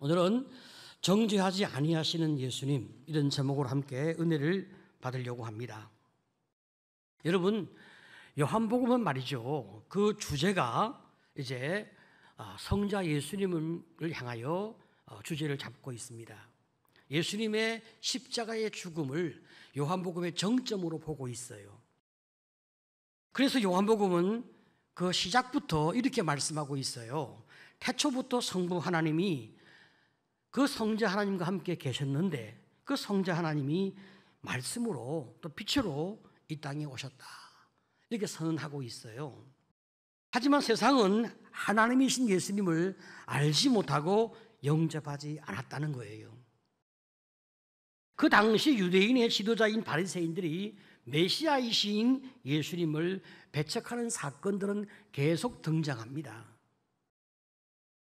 오늘은 정죄하지 아니하시는 예수님, 이런 제목으로 함께 은혜를 받으려고 합니다. 여러분, 요한복음은 말이죠, 그 주제가 이제 성자 예수님을 향하여 주제를 잡고 있습니다. 예수님의 십자가의 죽음을 요한복음의 정점으로 보고 있어요. 그래서 요한복음은 그 시작부터 이렇게 말씀하고 있어요. 태초부터 성부 하나님이 그 성자 하나님과 함께 계셨는데 그 성자 하나님이 말씀으로 또 빛으로 이 땅에 오셨다, 이렇게 선언하고 있어요. 하지만 세상은 하나님이신 예수님을 알지 못하고 영접하지 않았다는 거예요. 그 당시 유대인의 지도자인 바리새인들이 메시아이신 예수님을 배척하는 사건들은 계속 등장합니다.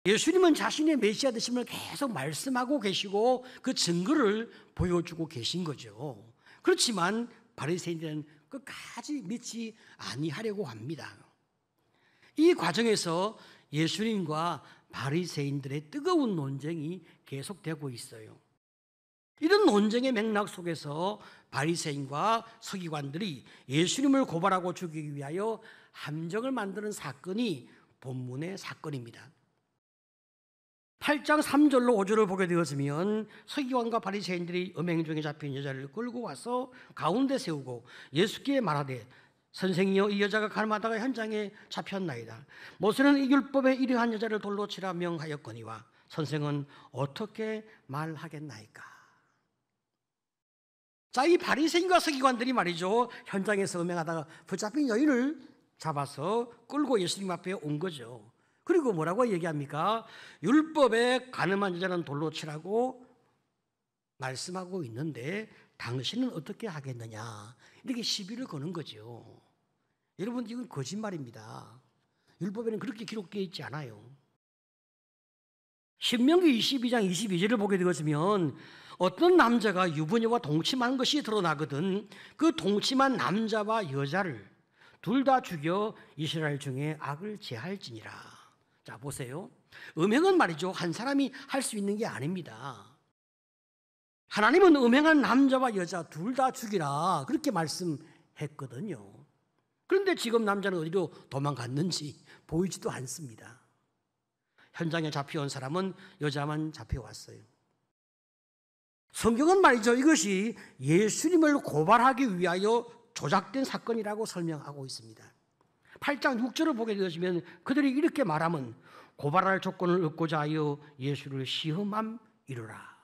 예수님은 자신의 메시아 되심을 계속 말씀하고 계시고 그 증거를 보여주고 계신 거죠. 그렇지만 바리새인들은 끝까지 믿지 아니하려고 합니다. 이 과정에서 예수님과 바리새인들의 뜨거운 논쟁이 계속되고 있어요. 이런 논쟁의 맥락 속에서 바리새인과 서기관들이 예수님을 고발하고 죽이기 위하여 함정을 만드는 사건이 본문의 사건입니다. 8장 3절로 5절을 보게 되었으면 서기관과 바리새인들이 음행 중에 잡힌 여자를 끌고 와서 가운데 세우고 예수께 말하되, 선생이여, 이 여자가 가늠하다가 현장에 잡혔나이다. 모세는 이 율법에 이러한 여자를 돌로 치라 명하였거니와 선생은 어떻게 말하겠나이까? 자, 이 바리새인과 서기관들이 말이죠, 현장에서 음행하다가 붙잡힌 여인을 잡아서 끌고 예수님 앞에 온 거죠. 그리고 뭐라고 얘기합니까? 율법에 가늠한 여자는 돌로 치라고 말씀하고 있는데 당신은 어떻게 하겠느냐, 이렇게 시비를 거는 거죠. 여러분, 이건 거짓말입니다. 율법에는 그렇게 기록되어 있지 않아요. 신명기 22장 22절을 보게 되었으면 어떤 남자가 유부녀와 동침한 것이 드러나거든 그 동침한 남자와 여자를 둘 다 죽여 이스라엘 중에 악을 제할지니라. 자, 보세요. 음행은 말이죠, 한 사람이 할 수 있는 게 아닙니다. 하나님은 음행한 남자와 여자 둘 다 죽이라, 그렇게 말씀했거든요. 그런데 지금 남자는 어디로 도망갔는지 보이지도 않습니다. 현장에 잡혀온 사람은 여자만 잡혀왔어요. 성경은 말이죠, 이것이 예수님을 고발하기 위하여 조작된 사건이라고 설명하고 있습니다. 8장 6절을 보게 되시면 그들이 이렇게 말하면 고발할 조건을 얻고자 하여 예수를 시험함이로라.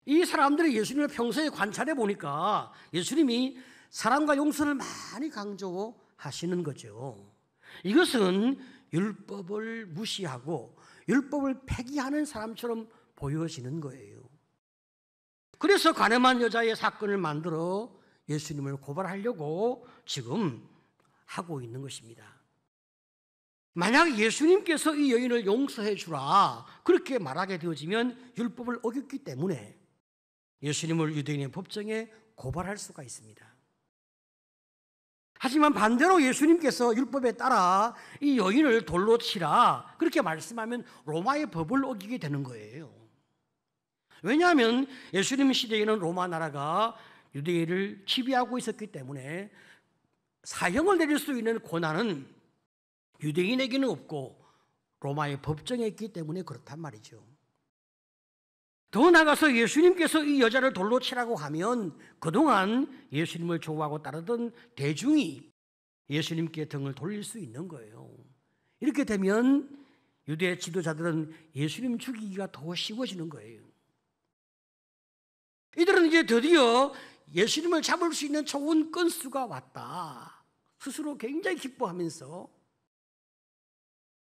이 사람들이 예수님을 평소에 관찰해 보니까 예수님이 사랑과 용서를 많이 강조하시는 거죠. 이것은 율법을 무시하고 율법을 폐기하는 사람처럼 보여지는 거예요. 그래서 가늠한 여자의 사건을 만들어 예수님을 고발하려고 지금 하고 있는 것입니다. 만약 예수님께서 이 여인을 용서해 주라, 그렇게 말하게 되어지면 율법을 어겼기 때문에 예수님을 유대인의 법정에 고발할 수가 있습니다. 하지만 반대로 예수님께서 율법에 따라 이 여인을 돌로 치라, 그렇게 말씀하면 로마의 법을 어기게 되는 거예요. 왜냐하면 예수님 시대에는 로마 나라가 유대인을 지배하고 있었기 때문에 사형을 내릴 수 있는 권한은 유대인에게는 없고 로마의 법정에 있기 때문에 그렇단 말이죠. 더 나아가서 예수님께서 이 여자를 돌로 치라고 하면 그동안 예수님을 좋아하고 따르던 대중이 예수님께 등을 돌릴 수 있는 거예요. 이렇게 되면 유대 지도자들은 예수님 죽이기가 더 쉬워지는 거예요. 이들은 이제 드디어 예수님을 잡을 수 있는 좋은 건수가 왔다, 스스로 굉장히 기뻐하면서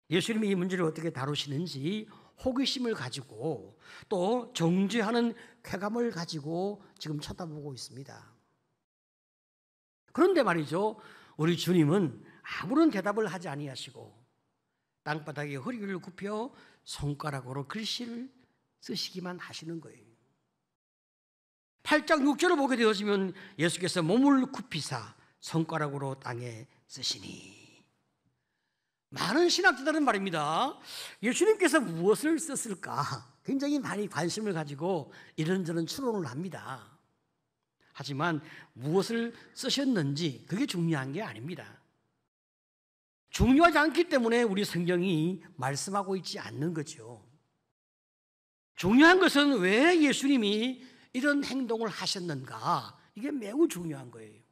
예수님이 이 문제를 어떻게 다루시는지 호기심을 가지고 또 정죄하는 쾌감을 가지고 지금 쳐다보고 있습니다. 그런데 말이죠, 우리 주님은 아무런 대답을 하지 아니하시고 땅바닥에 허리를 굽혀 손가락으로 글씨를 쓰시기만 하시는 거예요. 8장 6절을 보게 되어지면 예수께서 몸을 굽히사 손가락으로 땅에 쓰시니, 많은 신학자들은 말입니다. 예수님께서 무엇을 썼을까? 굉장히 많이 관심을 가지고 이런저런 추론을 합니다. 하지만 무엇을 쓰셨는지 그게 중요한 게 아닙니다. 중요하지 않기 때문에 우리 성경이 말씀하고 있지 않는 거죠. 중요한 것은 왜 예수님이 이런 행동을 하셨는가? 이게 매우 중요한 거예요.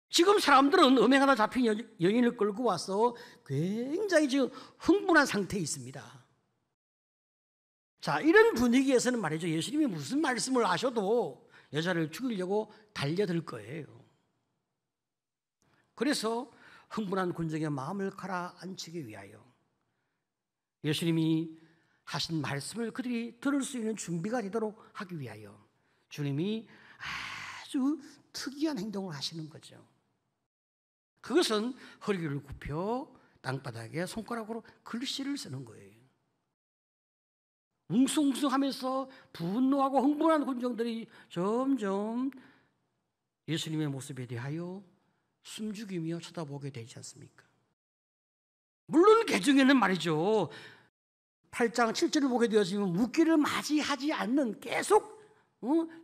지금 사람들은 음행하다 잡힌 여인을 끌고 와서 굉장히 지금 흥분한 상태에 있습니다. 자, 이런 분위기에서는 말이죠. 예수님이 무슨 말씀을 하셔도 여자를 죽이려고 달려들 거예요. 그래서 흥분한 군중의 마음을 가라앉히기 위하여 예수님이 하신 말씀을 그들이 들을 수 있는 준비가 되도록 하기 위하여 주님이 아주 특이한 행동을 하시는 거죠. 그것은 허리를 굽혀 땅바닥에 손가락으로 글씨를 쓰는 거예요. 웅숭웅숭하면서 분노하고 흥분한 군중들이 점점 예수님의 모습에 대하여 숨죽이며 쳐다보게 되지 않습니까? 물론 개중에는 말이죠, 8장 7절을 보게 되어지면 묻기를 맞이하지 않는, 계속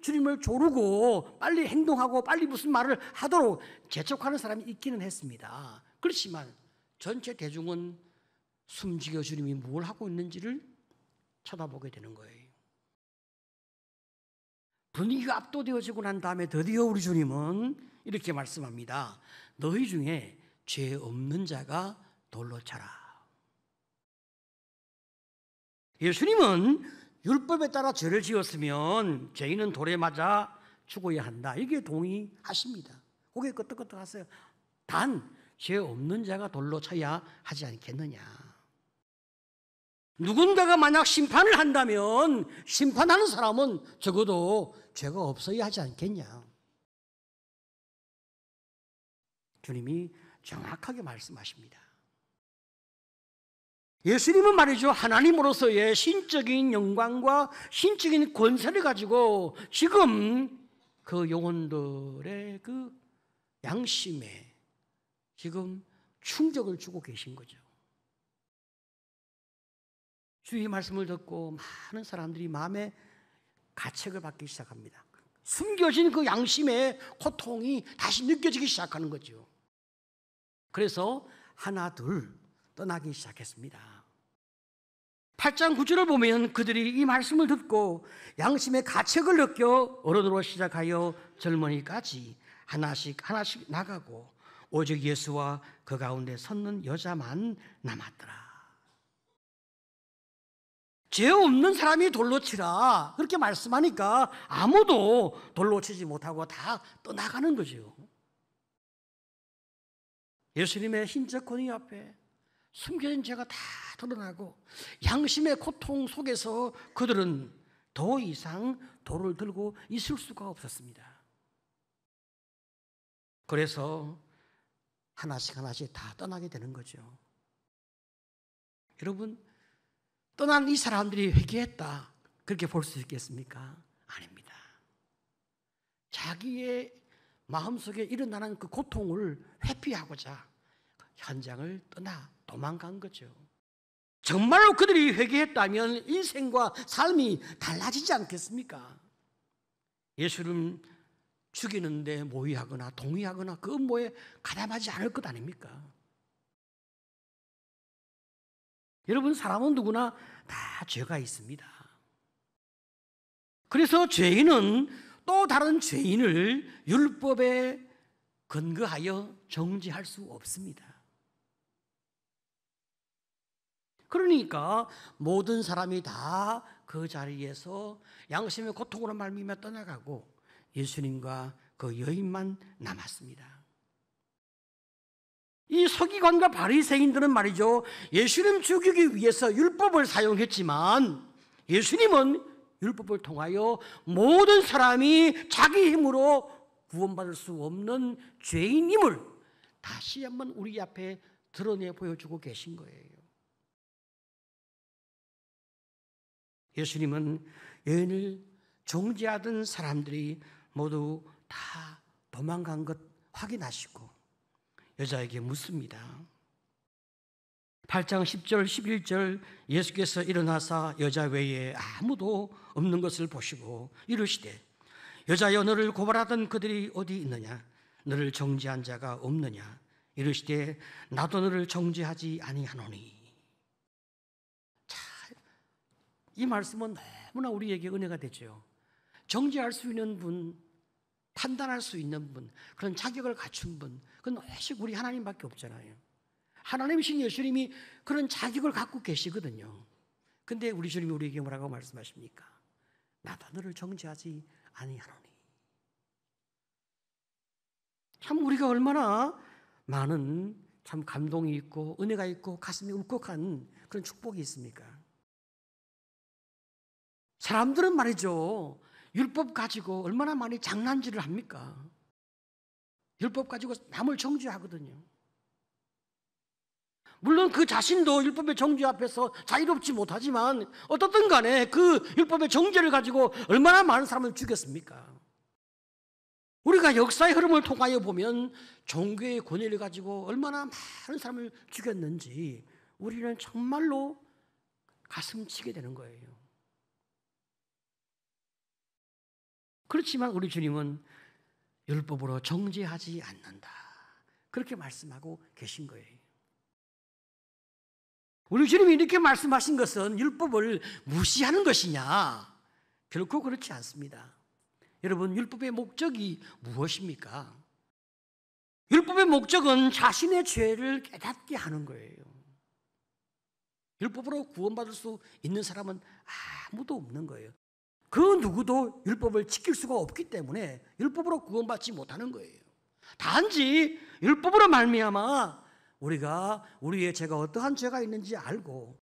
주님을 조르고 빨리 행동하고 빨리 무슨 말을 하도록 재촉하는 사람이 있기는 했습니다. 그렇지만 전체 대중은 숨죽여 주님이 뭘 하고 있는지를 쳐다보게 되는 거예요. 분위기가 압도되어지고 난 다음에 드디어 우리 주님은 이렇게 말씀합니다. 너희 중에 죄 없는 자가 돌로 차라. 예수님은 율법에 따라 죄를 지었으면 죄인은 돌에 맞아 죽어야 한다, 이게 동의하십니다. 고개 끄덕끄덕 하세요. 단 죄 없는 자가 돌로 쳐야 하지 않겠느냐. 누군가가 만약 심판을 한다면 심판하는 사람은 적어도 죄가 없어야 하지 않겠냐. 주님이 정확하게 말씀하십니다. 예수님은 말이죠, 하나님으로서의 신적인 영광과 신적인 권세를 가지고 지금 그 영혼들의 그 양심에 지금 충격을 주고 계신 거죠. 주의 말씀을 듣고 많은 사람들이 마음에 가책을 받기 시작합니다. 숨겨진 그 양심의 고통이 다시 느껴지기 시작하는 거죠. 그래서 하나 둘 떠나기 시작했습니다. 8장 9절을 보면 그들이 이 말씀을 듣고 양심의 가책을 느껴 어른으로 시작하여 젊은이까지 하나씩 나가고 오직 예수와 그 가운데 섰는 여자만 남았더라. 죄 없는 사람이 돌로 치라 그렇게 말씀하니까 아무도 돌로 치지 못하고 다 떠나가는 거죠. 예수님의 신적 권위 앞에 숨겨진 죄가 다 드러나고 양심의 고통 속에서 그들은 더 이상 돌을 들고 있을 수가 없었습니다. 그래서 하나씩 다 떠나게 되는 거죠. 여러분, 떠난 이 사람들이 회개했다 그렇게 볼 수 있겠습니까? 아닙니다. 자기의 마음속에 일어나는 그 고통을 회피하고자 현장을 떠나 도망간 거죠. 정말로 그들이 회개했다면 인생과 삶이 달라지지 않겠습니까? 예수를 죽이는데 모의하거나 동의하거나 그 음모에 가담하지 않을 것 아닙니까? 여러분, 사람은 누구나 다 죄가 있습니다. 그래서 죄인은 또 다른 죄인을 율법에 근거하여 정죄할 수 없습니다. 그러니까 모든 사람이 다 그 자리에서 양심의 고통으로 말미암아 떠나가고 예수님과 그 여인만 남았습니다. 이 서기관과 바리새인들은 말이죠, 예수님 죽이기 위해서 율법을 사용했지만 예수님은 율법을 통하여 모든 사람이 자기 힘으로 구원받을 수 없는 죄인임을 다시 한번 우리 앞에 드러내 보여주고 계신 거예요. 예수님은 여인을 정죄하던 사람들이 모두 다 도망간 것 확인하시고 여자에게 묻습니다. 8장 10절 11절 예수께서 일어나사 여자 외에 아무도 없는 것을 보시고 이르시되 여자여 너를 고발하던 그들이 어디 있느냐 너를 정죄한 자가 없느냐 이르시되 나도 너를 정죄하지 아니하노니. 자, 이 말씀은 너무나 우리에게 은혜가 되죠. 정죄할 수 있는 분, 판단할 수 있는 분, 그런 자격을 갖춘 분, 그건 오직 우리 하나님밖에 없잖아요. 하나님이신 예수님이 그런 자격을 갖고 계시거든요. 근데 우리 주님이 우리에게 뭐라고 말씀하십니까? 나도 너를 정죄하지 아니하노니. 참 우리가 얼마나 많은 참 감동이 있고 은혜가 있고 가슴이 울컥한 그런 축복이 있습니까? 사람들은 말이죠, 율법 가지고 얼마나 많이 장난질을 합니까? 율법 가지고 남을 정죄하거든요. 물론 그 자신도 율법의 정죄 앞에서 자유롭지 못하지만 어떻든 간에 그 율법의 정죄를 가지고 얼마나 많은 사람을 죽였습니까? 우리가 역사의 흐름을 통하여 보면 종교의 권위를 가지고 얼마나 많은 사람을 죽였는지 우리는 정말로 가슴치게 되는 거예요. 그렇지만 우리 주님은 율법으로 정죄하지 않는다, 그렇게 말씀하고 계신 거예요. 우리 주님이 이렇게 말씀하신 것은 율법을 무시하는 것이냐? 결코 그렇지 않습니다. 여러분, 율법의 목적이 무엇입니까? 율법의 목적은 자신의 죄를 깨닫게 하는 거예요. 율법으로 구원받을 수 있는 사람은 아무도 없는 거예요. 그 누구도 율법을 지킬 수가 없기 때문에 율법으로 구원받지 못하는 거예요. 단지 율법으로 말미암아 우리가 우리의 죄가 어떠한 죄가 있는지 알고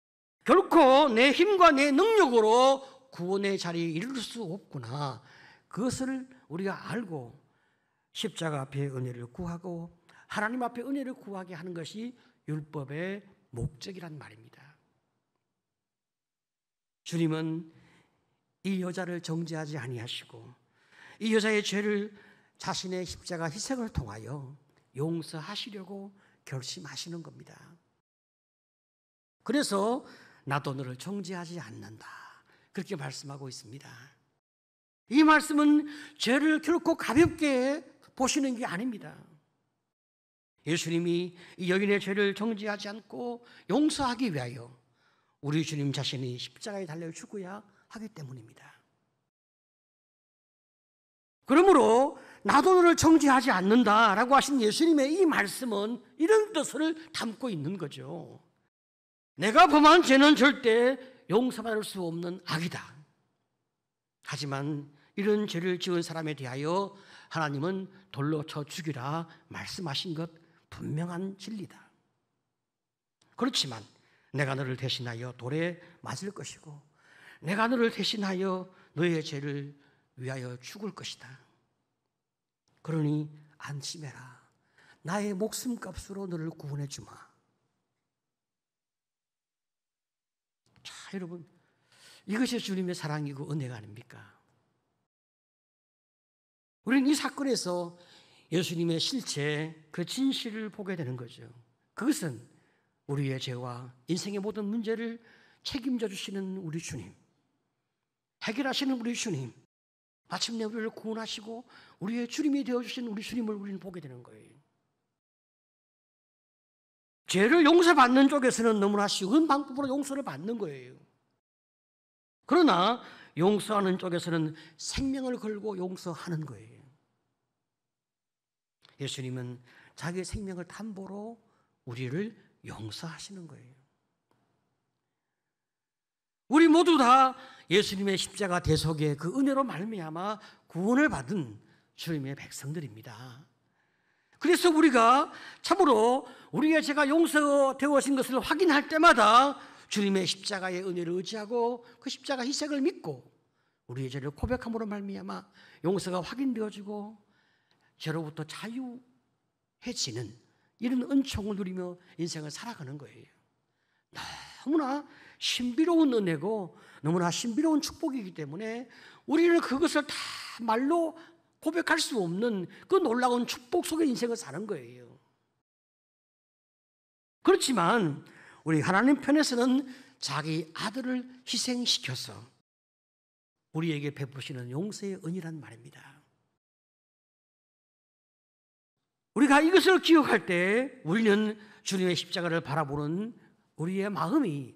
결코 내 힘과 내 능력으로 구원의 자리에 이를 수 없구나, 그것을 우리가 알고 십자가 앞에 은혜를 구하고 하나님 앞에 은혜를 구하게 하는 것이 율법의 목적이란 말입니다. 주님은 이 여자를 정죄하지 아니하시고 이 여자의 죄를 자신의 십자가 희생을 통하여 용서하시려고 결심하시는 겁니다. 그래서 나도 너를 정죄하지 않는다, 그렇게 말씀하고 있습니다. 이 말씀은 죄를 결코 가볍게 보시는 게 아닙니다. 예수님이 이 여인의 죄를 정죄하지 않고 용서하기 위하여 우리 주님 자신이 십자가에 달려 죽어야 하기 때문입니다. 그러므로 나도 너를 정죄하지 않는다라고 하신 예수님의 이 말씀은 이런 뜻을 담고 있는 거죠. 내가 범한 죄는 절대 용서받을 수 없는 악이다. 하지만 이런 죄를 지은 사람에 대하여 하나님은 돌로 쳐 죽이라 말씀하신 것 분명한 진리다. 그렇지만 내가 너를 대신하여 돌에 맞을 것이고 내가 너를 대신하여 너의 죄를 위하여 죽을 것이다. 그러니 안심해라. 나의 목숨값으로 너를 구원해 주마. 자, 여러분, 이것이 주님의 사랑이고 은혜가 아닙니까? 우리는 이 사건에서 예수님의 실체, 그 진실을 보게 되는 거죠. 그것은 우리의 죄와 인생의 모든 문제를 책임져 주시는 우리 주님, 해결하시는 우리 주님, 마침내 우리를 구원하시고 우리의 주님이 되어주신 우리 주님을 우리는 보게 되는 거예요. 죄를 용서받는 쪽에서는 너무나 쉬운 방법으로 용서를 받는 거예요. 그러나 용서하는 쪽에서는 생명을 걸고 용서하는 거예요. 예수님은 자기의 생명을 담보로 우리를 용서하시는 거예요. 우리 모두 다 예수님의 십자가 대속의 그 은혜로 말미암아 구원을 받은 주님의 백성들입니다. 그래서 우리가 참으로 우리의 죄가 용서되어진 것을 확인할 때마다 주님의 십자가의 은혜를 의지하고 그 십자가 희생을 믿고 우리의 죄를 고백함으로 말미암아 용서가 확인되어지고 죄로부터 자유해지는 이런 은총을 누리며 인생을 살아가는 거예요. 너무나 신비로운 은혜고 너무나 신비로운 축복이기 때문에 우리는 그것을 다 말로 고백할 수 없는 그 놀라운 축복 속에 인생을 사는 거예요. 그렇지만 우리 하나님 편에서는 자기 아들을 희생시켜서 우리에게 베푸시는 용서의 은이란 말입니다. 우리가 이것을 기억할 때 우리는 주님의 십자가를 바라보는 우리의 마음이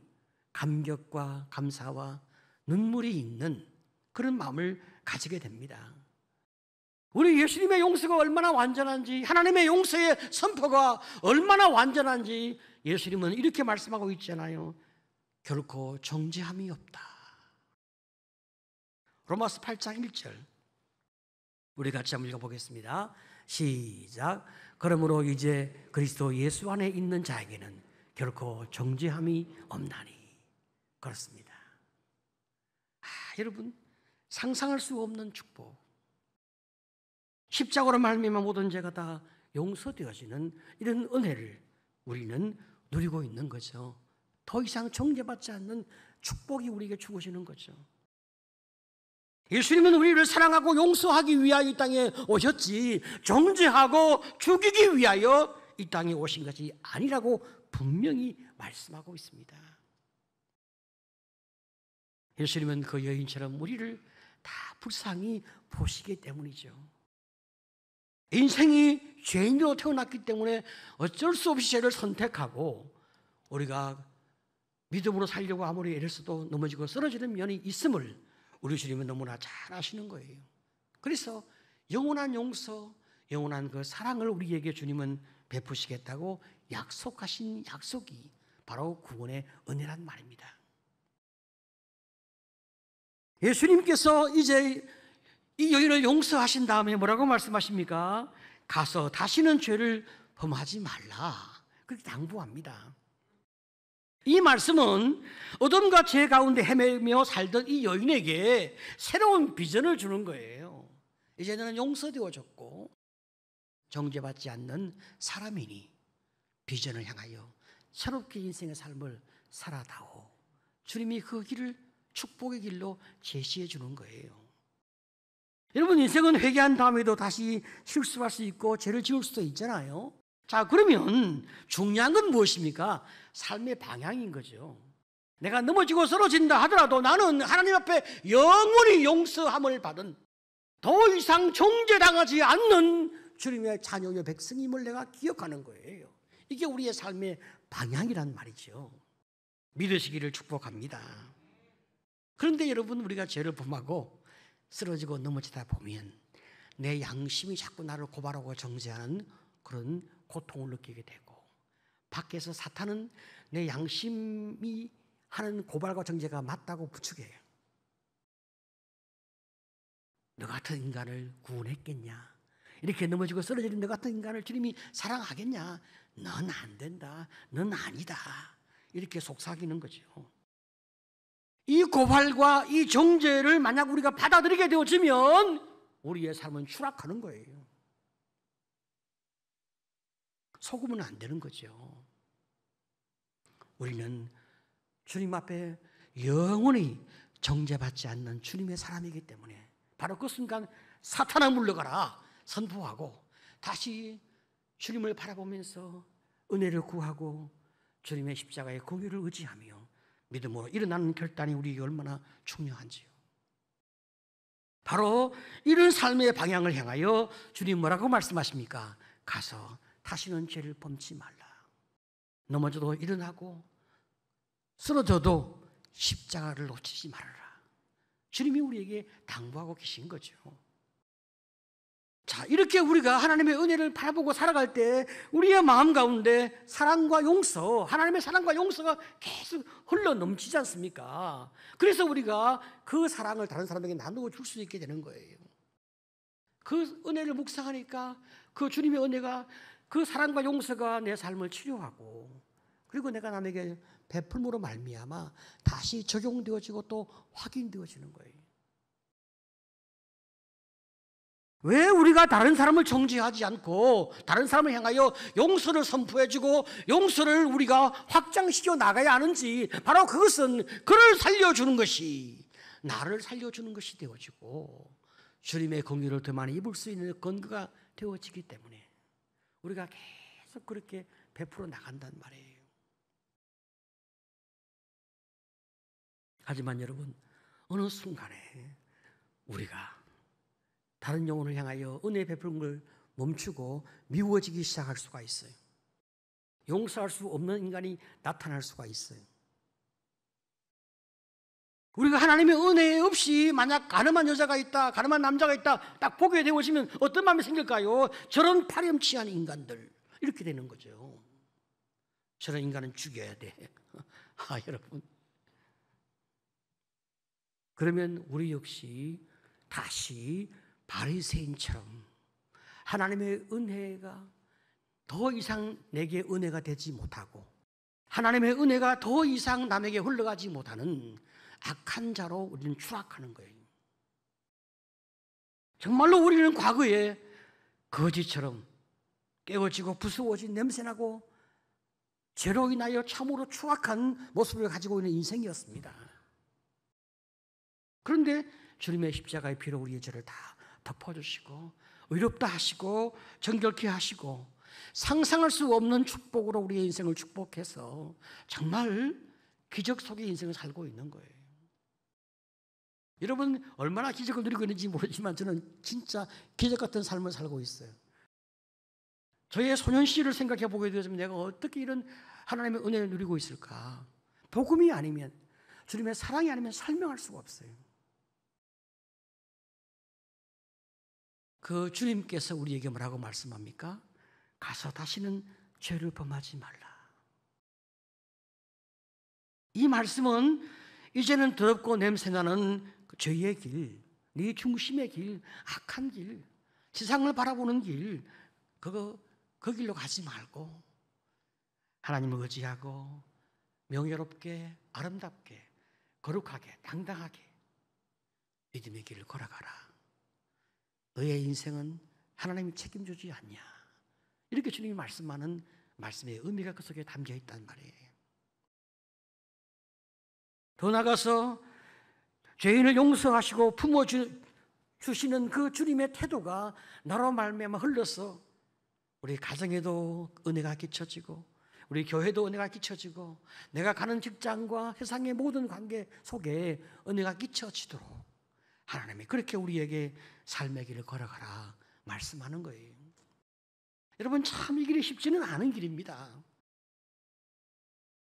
감격과 감사와 눈물이 있는 그런 마음을 가지게 됩니다. 우리 예수님의 용서가 얼마나 완전한지, 하나님의 용서의 선포가 얼마나 완전한지 예수님은 이렇게 말씀하고 있잖아요. 결코 정죄함이 없다. 로마서 8장 1절 우리 같이 한번 읽어보겠습니다. 시작. 그러므로 이제 그리스도 예수 안에 있는 자에게는 결코 정죄함이 없나니. 그렇습니다. 여러분, 상상할 수 없는 축복. 십자가로 말미암아 모든 죄가 다 용서되어지는 이런 은혜를 우리는 누리고 있는 거죠. 더 이상 정죄받지 않는 축복이 우리에게 주어지는 거죠. 예수님은 우리를 사랑하고 용서하기 위하여 이 땅에 오셨지 정죄하고 죽이기 위하여 이 땅에 오신 것이 아니라고 분명히 말씀하고 있습니다. 예수님은 그 여인처럼 우리를 다 불쌍히 보시기 때문이죠. 인생이 죄인으로 태어났기 때문에 어쩔 수 없이 죄를 선택하고 우리가 믿음으로 살려고 아무리 애를 써도 넘어지고 쓰러지는 면이 있음을 우리 주님은 너무나 잘 아시는 거예요. 그래서 영원한 용서, 영원한 그 사랑을 우리에게 주님은 베푸시겠다고 약속하신 약속이 바로 구원의 은혜란 말입니다. 예수님께서 이제 이 여인을 용서하신 다음에 뭐라고 말씀하십니까? 가서 다시는 죄를 범하지 말라. 그렇게 당부합니다. 이 말씀은 어둠과 죄 가운데 헤매며 살던 이 여인에게 새로운 비전을 주는 거예요. 이제 너는 용서되어졌고 정죄받지 않는 사람이니 비전을 향하여 새롭게 인생의 삶을 살아다오. 주님이 그 길을 축복의 길로 제시해 주는 거예요. 여러분, 인생은 회개한 다음에도 다시 실수할 수 있고 죄를 지을 수도 있잖아요. 자, 그러면 중요한 건 무엇입니까? 삶의 방향인 거죠. 내가 넘어지고 쓰러진다 하더라도 나는 하나님 앞에 영원히 용서함을 받은 더 이상 정죄당하지 않는 주님의 자녀의 백성임을 내가 기억하는 거예요. 이게 우리의 삶의 방향이란 말이죠. 믿으시기를 축복합니다. 그런데 여러분, 우리가 죄를 범하고 쓰러지고 넘어지다 보면 내 양심이 자꾸 나를 고발하고 정죄하는 그런 고통을 느끼게 되고, 밖에서 사탄은 내 양심이 하는 고발과 정죄가 맞다고 부추겨요. 너 같은 인간을 구원했겠냐? 이렇게 넘어지고 쓰러지는 너 같은 인간을 주님이 사랑하겠냐? 넌 안 된다. 넌 아니다. 이렇게 속삭이는 거죠. 이 고발과 이 정죄를 만약 우리가 받아들이게 되어지면 우리의 삶은 추락하는 거예요. 속으면 안 되는 거죠. 우리는 주님 앞에 영원히 정죄받지 않는 주님의 사람이기 때문에 바로 그 순간 사탄아 물러가라 선포하고 다시 주님을 바라보면서 은혜를 구하고 주님의 십자가의 공의를 의지하며 믿음으로 일어나는 결단이 우리에게 얼마나 중요한지요. 바로 이런 삶의 방향을 향하여 주님 뭐라고 말씀하십니까? 가서 다시는 죄를 범치 말라. 넘어져도 일어나고 쓰러져도 십자가를 놓치지 말아라. 주님이 우리에게 당부하고 계신 거죠. 자, 이렇게 우리가 하나님의 은혜를 바라보고 살아갈 때 우리의 마음 가운데 사랑과 용서, 하나님의 사랑과 용서가 계속 흘러 넘치지 않습니까? 그래서 우리가 그 사랑을 다른 사람에게 나누어 줄 수 있게 되는 거예요. 그 은혜를 묵상하니까 그 주님의 은혜가, 그 사랑과 용서가 내 삶을 치료하고, 그리고 내가 남에게 베풀므로 말미암아 다시 적용되어지고 또 확인되어지는 거예요. 왜 우리가 다른 사람을 정죄하지 않고 다른 사람을 향하여 용서를 선포해주고 용서를 우리가 확장시켜 나가야 하는지, 바로 그것은 그를 살려주는 것이, 나를 살려주는 것이 되어지고 주님의 긍휼을 더 많이 입을 수 있는 근거가 되어지기 때문에 우리가 계속 그렇게 베풀어 나간단 말이에요. 하지만 여러분, 어느 순간에 우리가 다른 영혼을 향하여 은혜 베푸는 걸 멈추고 미워지기 시작할 수가 있어요. 용서할 수 없는 인간이 나타날 수가 있어요. 우리가 하나님의 은혜 없이 만약 가늠한 여자가 있다, 가늠한 남자가 있다 딱 보게 되어지면 어떤 마음이 생길까요? 저런 파렴치한 인간들, 이렇게 되는 거죠. 저런 인간은 죽여야 돼. 여러분, 그러면 우리 역시 다시 바리새인처럼 하나님의 은혜가 더 이상 내게 은혜가 되지 못하고 하나님의 은혜가 더 이상 남에게 흘러가지 못하는 악한 자로 우리는 추락하는 거예요. 정말로 우리는 과거에 거지처럼 깨어지고 부수어진 냄새나고 죄로 인하여 참으로 추악한 모습을 가지고 있는 인생이었습니다. 그런데 주님의 십자가의 피로 우리의 죄를 다 덮어주시고 의롭다 하시고 정결케 하시고 상상할 수 없는 축복으로 우리의 인생을 축복해서 정말 기적 속의 인생을 살고 있는 거예요. 여러분, 얼마나 기적을 누리고 있는지 모르지만 저는 진짜 기적 같은 삶을 살고 있어요. 저의 소년 시절을 생각해 보게 되면 내가 어떻게 이런 하나님의 은혜를 누리고 있을까? 복음이 아니면, 주님의 사랑이 아니면 설명할 수가 없어요. 그 주님께서 우리에게 뭐라고 말씀합니까? 가서 다시는 죄를 범하지 말라. 이 말씀은 이제는 더럽고 냄새나는 그 죄의 길, 네 중심의 길, 악한 길, 세상을 바라보는 길, 그 길로 가지 말고 하나님을 의지하고 명예롭게, 아름답게, 거룩하게, 당당하게 믿음의 길을 걸어가라. 너의 인생은 하나님이 책임지지 않냐. 이렇게 주님이 말씀하는 말씀의 의미가 그 속에 담겨 있단 말이에요. 더 나아가서 죄인을 용서하시고 품어주시는 그 주님의 태도가 나로 말미암아 흘러서 우리 가정에도 은혜가 끼쳐지고 우리 교회도 은혜가 끼쳐지고 내가 가는 직장과 세상의 모든 관계 속에 은혜가 끼쳐지도록 하나님이 그렇게 우리에게 삶의 길을 걸어가라 말씀하는 거예요. 여러분, 참 이 길이 쉽지는 않은 길입니다.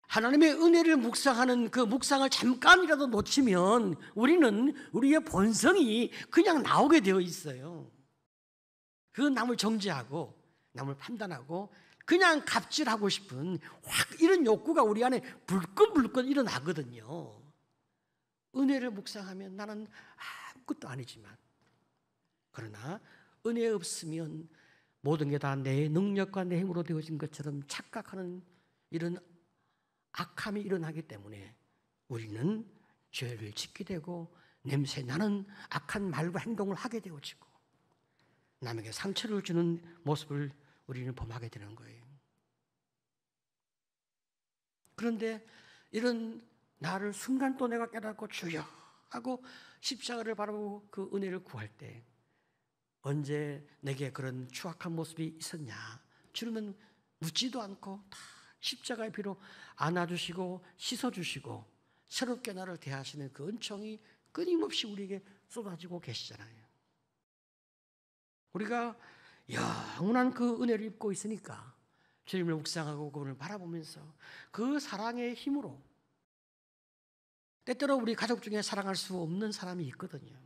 하나님의 은혜를 묵상하는 그 묵상을 잠깐이라도 놓치면 우리는 우리의 본성이 그냥 나오게 되어 있어요. 그 남을 정죄하고 남을 판단하고 그냥 갑질하고 싶은 확 이런 욕구가 우리 안에 불끈불끈 일어나거든요. 은혜를 묵상하면 나는 아무것도 아니지만, 그러나 은혜 없으면 모든 게 다 내 능력과 내 힘으로 되어진 것처럼 착각하는 이런 악함이 일어나기 때문에 우리는 죄를 짓게 되고 냄새 나는 악한 말과 행동을 하게 되어지고 남에게 상처를 주는 모습을 우리는 범하게 되는 거예요. 그런데 이런 나를 순간 또 내가 깨닫고 주여 하고 십자가를 바라보고 그 은혜를 구할 때 언제 내게 그런 추악한 모습이 있었냐? 주님은 묻지도 않고 다 십자가의 피로 안아주시고 씻어주시고 새롭게 나를 대하시는 그 은총이 끊임없이 우리에게 쏟아지고 계시잖아요. 우리가 영원한 그 은혜를 입고 있으니까 주님을 묵상하고 그분을 바라보면서 그 사랑의 힘으로 때때로 우리 가족 중에 사랑할 수 없는 사람이 있거든요.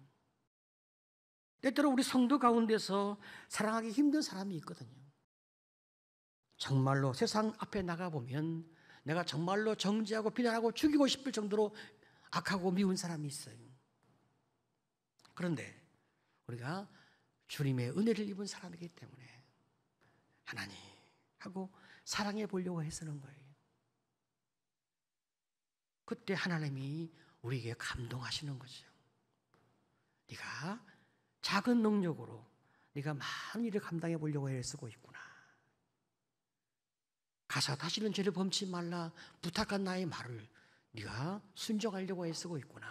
때때로 우리 성도 가운데서 사랑하기 힘든 사람이 있거든요. 정말로 세상 앞에 나가보면 내가 정말로 정죄하고 비난하고 죽이고 싶을 정도로 악하고 미운 사람이 있어요. 그런데 우리가 주님의 은혜를 입은 사람이기 때문에 하나님 하고 사랑해 보려고 해서는 거예요. 그때 하나님이 우리에게 감동하시는 거죠. 네가 작은 능력으로 네가 많은 일을 감당해 보려고 애쓰고 있구나. 가서 다시는 죄를 범치 말라 부탁한 나의 말을 네가 순종하려고 애쓰고 있구나.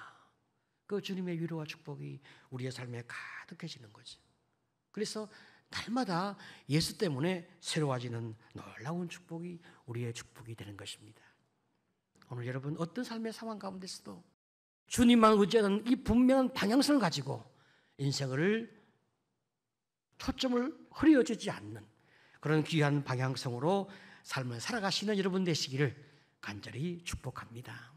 그 주님의 위로와 축복이 우리의 삶에 가득해지는 거죠. 그래서 날마다 예수 때문에 새로워지는 놀라운 축복이 우리의 축복이 되는 것입니다. 오늘 여러분 어떤 삶의 상황 가운데서도 주님만 의지하는 이 분명한 방향성을 가지고 인생을 초점을 흐려주지 않는 그런 귀한 방향성으로 삶을 살아가시는 여러분 되시기를 간절히 축복합니다.